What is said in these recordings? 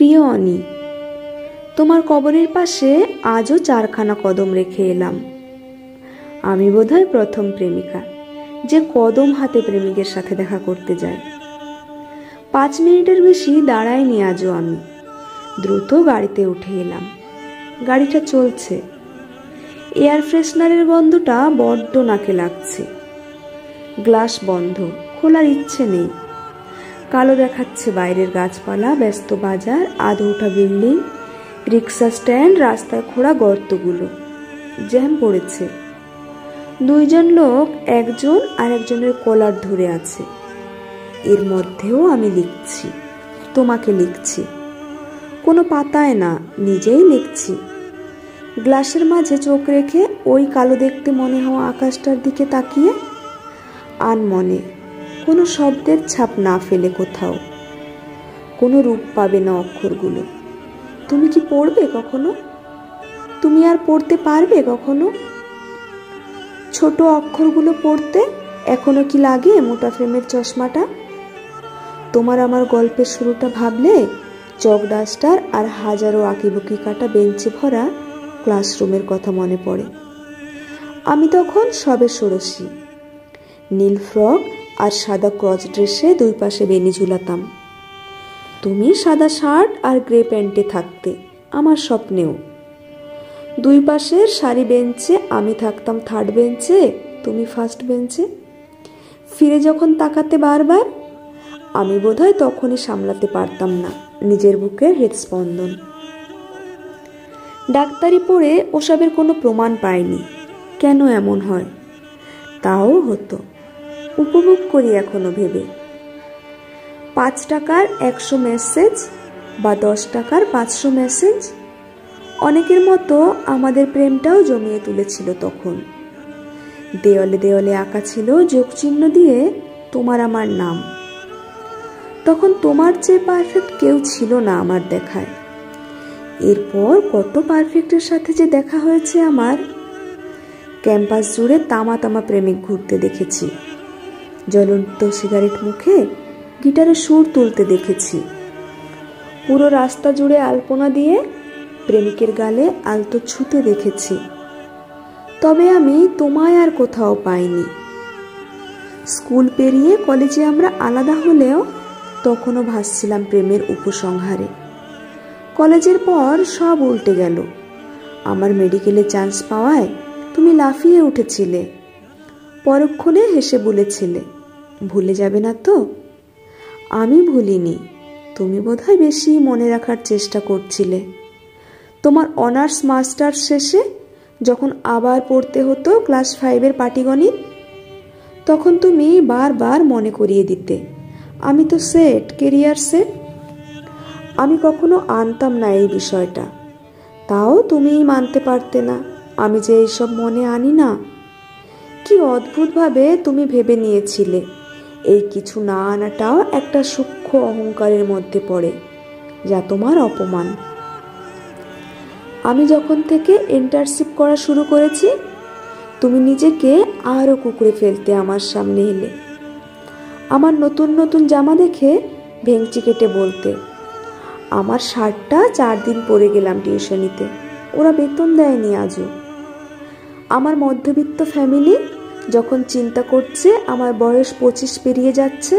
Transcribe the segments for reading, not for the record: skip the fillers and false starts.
প্রিয় অনি, তোমার কবরের পাশে আজও 4খানা কদম রেখে এলাম। আমি বোধহয় প্রথম প্রেমিকা যে কদম হাতে প্রেমিকের সাথে দেখা করতে যায়। 5 মিনিটের বেশি দাঁড়াইনি আজও আমি। দ্রুত গাড়িতে উঠে এলাম। গাড়িটা চলছে। এয়ার ফ্রেশনারের গন্ধটা বড্ড নাকে লাগছে। গ্লাস বন্ধ, খোলার ইচ্ছে নেই। কালো দেখাচ্ছে বাইরের গাছপালা, ব্যস্ত বাজার, আধো ওঠা বিল্ডিং, রিক্সা স্ট্যান্ড, রাস্তার খোঁড়া গর্তগুলো। জ্যাম পড়েছে। 2 জন লোক একজন আরেকজনের কলার ধরে আছে। এর মধ্যেও আমি লিখছি, তোমাকে লিখছি। কোনো পাতায় না, নিজেই লিখছি। গ্লাসের মাঝে চোখ রেখে ওই কালো দেখতে মনে হওয়া আকাশটার দিকে তাকিয়ে, আনমনে, কোনো শব্দের ছাপ না ফেলে কোথাও। কোনো রূপ পাবে না অক্ষরগুলো। তুমি কি পড়বে কখনো? তুমি আর পড়তে পারবে কখনো? ছোট অক্ষরগুলো পড়তে এখনো কি লাগে মোটা ফ্রেমের চশমাটা? তোমার আমার গল্পের শুরুটা ভাবলে চক ডাস্টার আর হাজারো আঁকিবুকি কাটা বেঞ্চে ভরা ক্লাসরুমের কথা মনে পড়ে। আমি তখন সবে ষোড়শী। নীল ফ্রক আর সাদা ক্রচ ড্রেসে 2 পাশে বেনি ঝুলাতাম। তুমি সাদা শার্ট আর গ্রে প্যান্টে থাকতে আমার স্বপ্নেও। 2 পাশের সারি বেঞ্চে আমি থাকতাম 3rd বেঞ্চে, তুমি 1st বেঞ্চে। ফিরে যখন তাকাতে বারবার, আমি বোধহয় তখনই সামলাতে পারতাম না নিজের বুকের হৃদস্পন্দন। ডাক্তারি পড়ে ওসবের কোনো প্রমাণ পাইনি কেন এমন হয়। তাও হতো, উপভোগ করি এখনো ভেবে। 5 টাকার 100 মেসেজ বা 10 টাকার 500 মেসেজ, অনেকের মতো আমাদের প্রেমটাও জমিয়ে তুলেছিল তখন। দেওয়ালে দেওয়ালে আঁকা ছিল যোগচিহ্ন দিয়ে তোমার আমার নাম। তখন তোমার চেয়ে পারফেক্ট কেউ ছিল না আমার দেখায়। এরপর কত পারফেক্টের সাথে যে দেখা হয়েছে আমার। ক্যাম্পাস জুড়ে তামা তামা প্রেমিক ঘুরতে দেখেছি। জ্বলন্ত সিগারেট মুখে গিটারে সুর তুলতে দেখেছি। পুরো রাস্তা জুড়ে আলপনা দিয়ে প্রেমিকের গালে আলতো ছুঁতে দেখেছি। তবে আমি তোমায় আর কোথাও পাইনি। স্কুল পেরিয়ে কলেজে আমরা আলাদা হলেও তখনও ভাসছিলাম প্রেমের উপসংহারে। কলেজের পর সব উল্টে গেল। আমার মেডিকেলে চান্স পাওয়ায় তুমি লাফিয়ে উঠেছিলে। পরক্ষণে হেসে বলেছিলে, ভুলে যাবে না তো? আমি ভুলিনি। তুমি বোধহয় বেশি মনে রাখার চেষ্টা করছিলে। তোমার অনার্স মাস্টার্স শেষে যখন আবার পড়তে হতো ক্লাস 5-এর পাটিগণিত, তখন তুমি বারবার মনে করিয়ে দিতে, আমি তো সেট, কেরিয়ার সেট। আমি কখনো আনতাম না এই বিষয়টা। তাও তুমিই মানতে পারতে না আমি যে এইসব মনে আনি না। কি অদ্ভুতভাবে তুমি ভেবে নিয়েছিলে এই কিছু না আনাটাও একটা সূক্ষ্ম অহংকারের মধ্যে পড়ে, যা তোমার অপমান। আমি যখন থেকে ইন্টার্নশিপ করা শুরু করেছি, তুমি নিজেকে আরও কুঁকড়ে ফেলতে আমার সামনে এলে। আমার নতুন নতুন জামা দেখে ভেঙচি কেটে বলতে, আমার শার্টটা 4 দিন পরে গেলাম টিউশনিতে, ওরা বেতন দেয়নি আজও। আমার মধ্যবিত্ত ফ্যামিলি যখন চিন্তা করছে আমার বয়স 25 পেরিয়ে যাচ্ছে,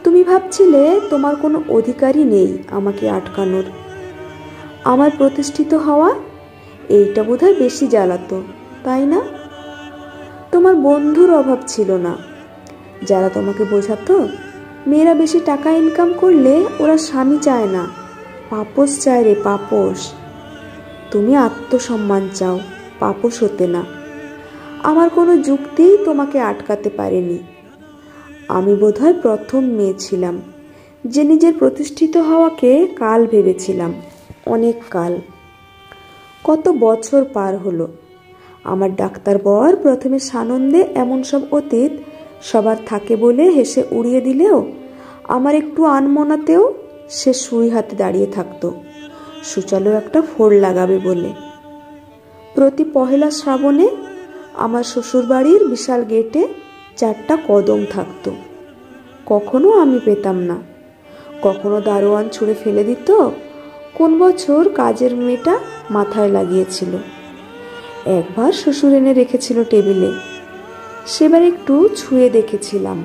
তুমি ভাবছিলে তোমার কোনো অধিকারই নেই আমাকে আটকানোর। আমার প্রতিষ্ঠিত হওয়া এইটা বোধহয় বেশি জ্বালাতো, তাই না? তোমার বন্ধুর অভাব ছিল না যারা তোমাকে বোঝাতো, মেয়েরা বেশি টাকা ইনকাম করলে ওরা স্বামী চায় না, পাপোশ চায় রে, পাপোশ। তুমি আত্মসম্মান চাও, পাপোশ হতে না। আমার কোনো যুক্তিই তোমাকে আটকাতে পারেনি। আমি বোধহয় প্রথম মেয়ে ছিলাম যে নিজের প্রতিষ্ঠিত হওয়াকে কাল ভেবেছিলাম, অনেক কাল। কত বছর পার হলো। আমার ডাক্তার বর প্রথমে সানন্দে এমন সব অতীত সবার থাকে বলে হেসে উড়িয়ে দিলেও আমার একটু আনমনাতেও সে সুই হাতে দাঁড়িয়ে থাকতো, সুচালো একটা ফোড় লাগাবে বলে। প্রতি পহেলা শ্রাবণে আমার শ্বশুরবাড়ির বিশাল গেটে 4টা কদম থাকতো। কখনো আমি পেতাম না, কখনো দারোয়ান ছুঁড়ে ফেলে দিত, কোন বছর কাজের মেয়েটা মাথায় লাগিয়েছিল, একবার শ্বশুর এনে রেখেছিল টেবিলে, সেবার একটু ছুঁয়ে দেখেছিলাম।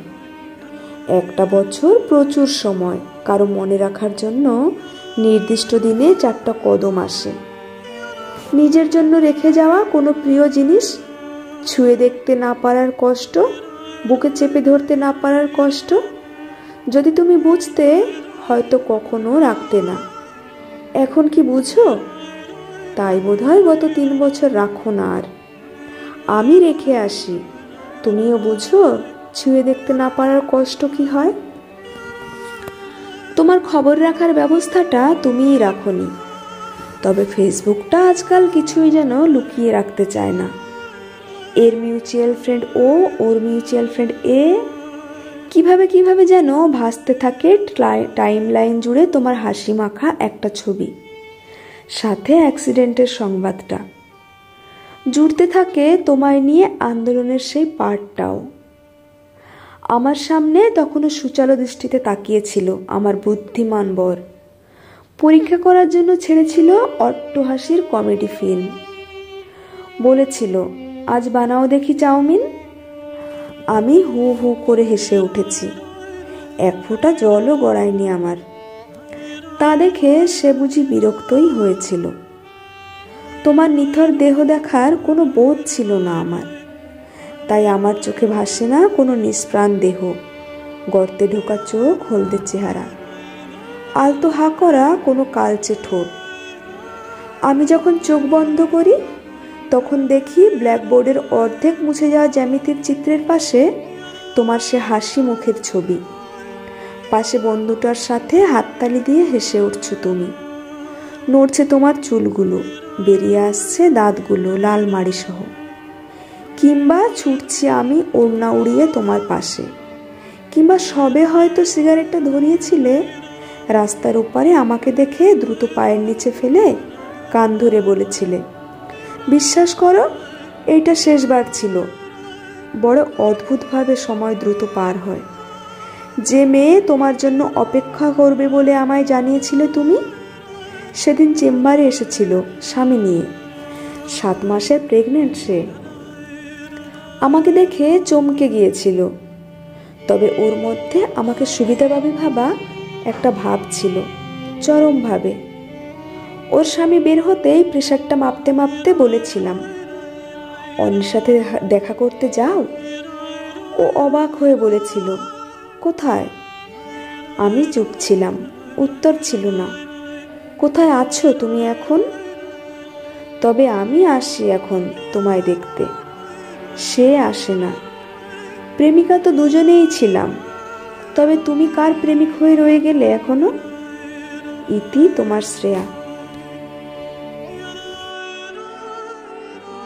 একটা বছর প্রচুর সময়, কারো মনে রাখার জন্য নির্দিষ্ট দিনে 4টা কদম আসে। নিজের জন্য রেখে যাওয়া কোনো প্রিয় জিনিস, ছুঁয়ে দেখতে না পারার কষ্ট, বুকে চেপে ধরতে না পারার কষ্ট, যদি তুমি বুঝতে হয়তো কখনো রাখতে না। এখন কি বুঝো? তাই বোধহয় গত 3 বছর রাখো না আর। আমি রেখে আসি, তুমিও বুঝো ছুঁয়ে দেখতে না পারার কষ্ট কি হয়। তোমার খবর রাখার ব্যবস্থাটা তুমিই রাখোনি, তবে ফেসবুকটা আজকাল কিছুই যেন লুকিয়ে রাখতে চায় না। এর মিউচুয়াল ফ্রেন্ড ও, ওর মিউচুয়াল ফ্রেন্ড এ, কিভাবে যেন ভাসতে থাকে টাইম লাইন জুড়ে তোমার হাসি মাখা একটা ছবি, সাথে অ্যাক্সিডেন্টের সংবাদটা। জুড়তে থাকে তোমায় নিয়ে আন্দোলনের সেই পার্টটাও। আমার সামনে তখনও সুচালো দৃষ্টিতে তাকিয়েছিল আমার বুদ্ধিমান বর। পরীক্ষা করার জন্য ছেড়েছিল অট্টহাসির কমেডি ফিল্ম। বলেছিল, আজ বানাও দেখি চাউমিন। আমি হু হু করে হেসে উঠেছি, এক ফোঁটা জলও গড়ায়নি আমার। তা দেখে সে বুঝি বিরক্তই হয়েছিল। তোমার নিথর দেহ দেখার কোনো বোধ ছিল না আমার, তাই আমার চোখে ভাসে না কোনো নিষ্প্রাণ দেহ, গর্তে ঢোকা চোখ, হলদে চেহারা, আলতো হা করা কোনো কালচে ঠোঁট। আমি যখন চোখ বন্ধ করি তখন দেখি ব্ল্যাকবোর্ডের অর্ধেক মুছে যাওয়া জ্যামিতির চিত্রের পাশে তোমার সে হাসি মুখের ছবি। পাশে বন্ধুটার সাথে হাততালি দিয়ে হেসে উঠছো তুমি। নড়ছে তোমার চুলগুলো, বেরিয়ে আসছে দাঁতগুলো লাল মাড়ি সহ। কিংবা ছুটছি আমি ওড়না উড়িয়ে তোমার পাশে, কিংবা সবে হয়তো সিগারেটটা ধরিয়েছিলে, রাস্তার ওপারে আমাকে দেখে দ্রুত পায়ের নিচে ফেলে কান ধরে বলেছিলে, বিশ্বাস করো এইটা শেষবার ছিল। বড় অদ্ভুতভাবে সময় দ্রুত পার হয়। যে মেয়ে তোমার জন্য অপেক্ষা করবে বলে আমায় জানিয়েছিলে তুমি, সেদিন চেম্বারে এসেছিল স্বামী নিয়ে, 7 মাসের প্রেগনেন্ট সে। আমাকে দেখে চমকে গিয়েছিল, তবে ওর মধ্যে আমাকে সুবিধাবাদী ভাবা একটা ভাব ছিল, চরমভাবে। ওর স্বামী বের হতেই প্রেশারটা মাপতে মাপতে বলেছিলাম, অন্যের সাথে দেখা করতে যাও? ও অবাক হয়ে বলেছিল, কোথায়? আমি চুপ ছিলাম, উত্তর ছিল না। কোথায় আছো তুমি এখন? তবে আমি আসি এখন তোমায় দেখতে। সে আসে না। প্রেমিকা তো দুজনেই ছিলাম, তবে তুমি কার প্রেমিক হয়ে রয়ে গেলে এখনো? ইতি, তোমার শ্রেয়া।